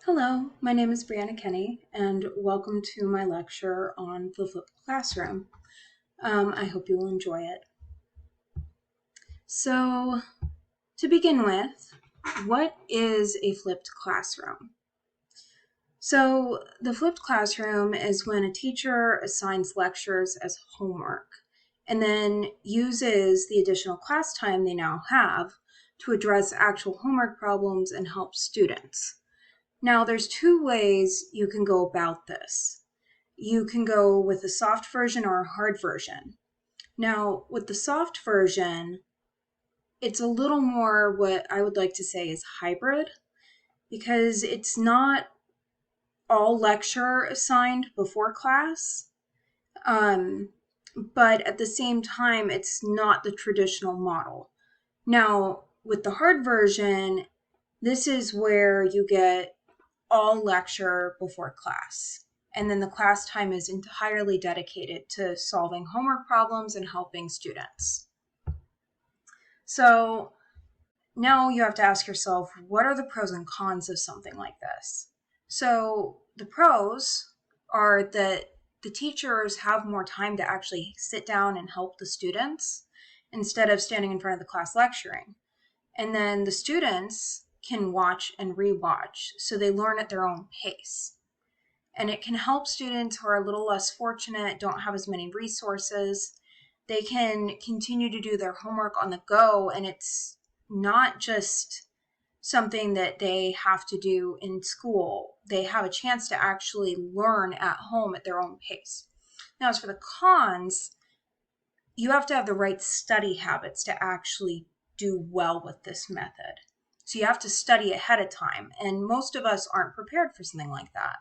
Hello, my name is Brianna Kenny, and welcome to my lecture on the flipped classroom. I hope you will enjoy it. So, to begin with, what is a flipped classroom? So, the flipped classroom is when a teacher assigns lectures as homework and then uses the additional class time they now have to address actual homework problems and help students. Now, there's two ways you can go about this. You can go with a soft version or a hard version. Now, with the soft version, it's a little more what I would like to say is hybrid because it's not all lecture assigned before class, but at the same time, it's not the traditional model. Now, with the hard version, this is where you get all lecture before class. And then the class time is entirely dedicated to solving homework problems and helping students. So now you have to ask yourself, what are the pros and cons of something like this? So the pros are that the teachers have more time to actually sit down and help the students instead of standing in front of the class lecturing. And then the students can watch and rewatch, so they learn at their own pace. And it can help students who are a little less fortunate, don't have as many resources. They can continue to do their homework on the go, and it's not just something that they have to do in school. They have a chance to actually learn at home at their own pace. Now, as for the cons, you have to have the right study habits to actually do well with this method. So you have to study ahead of time, and most of us aren't prepared for something like that.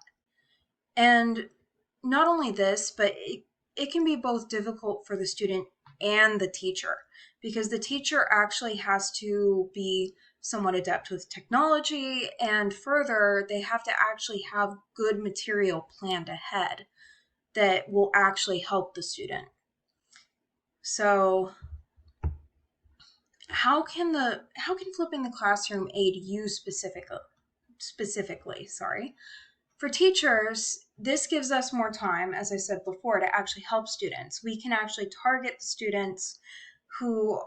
And not only this, but it can be both difficult for the student and the teacher because the teacher actually has to be somewhat adept with technology, and further, they have to actually have good material planned ahead that will actually help the student. So how can flipping the classroom aid you specifically? For teachers, this gives us more time, as I said before, to actually help students. We can actually target the students who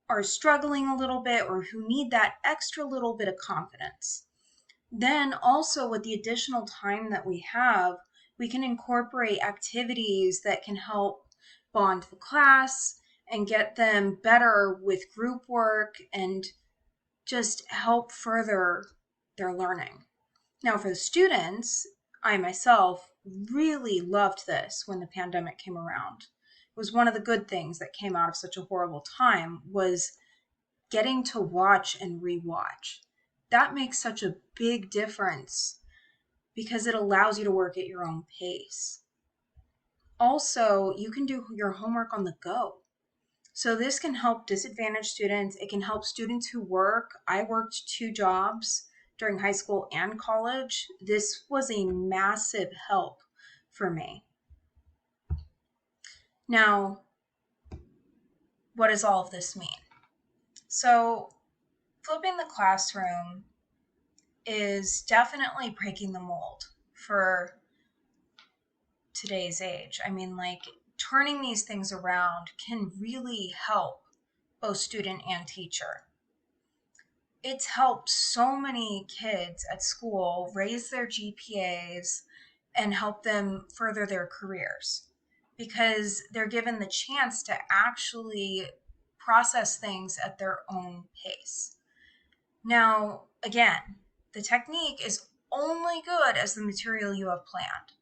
are struggling a little bit or who need that extra little bit of confidence. Then also with the additional time that we have, we can incorporate activities that can help bond the class and get them better with group work and just help further their learning. Now, for the students, I myself really loved this when the pandemic came around. It was one of the good things that came out of such a horrible time was getting to watch and rewatch. That makes such a big difference because it allows you to work at your own pace. Also, you can do your homework on the go. So this can help disadvantaged students. It can help students who work. I worked 2 jobs during high school and college. This was a massive help for me. Now, what does all of this mean? So flipping the classroom is definitely breaking the mold for today's age. I mean, like, turning these things around can really help both student and teacher. It's helped so many kids at school raise their GPAs and help them further their careers because they're given the chance to actually process things at their own pace. Now, again, the technique is only good as the material you have planned.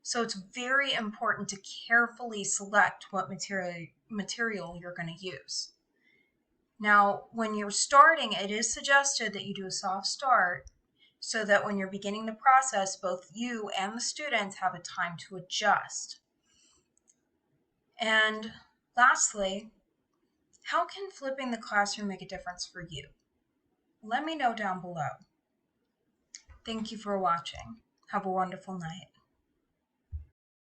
So it's very important to carefully select what material you're going to use. Now, when you're starting, it is suggested that you do a soft start so that when you're beginning the process, both you and the students have a time to adjust. And lastly, how can flipping the classroom make a difference for you? Let me know down below. Thank you for watching. Have a wonderful night.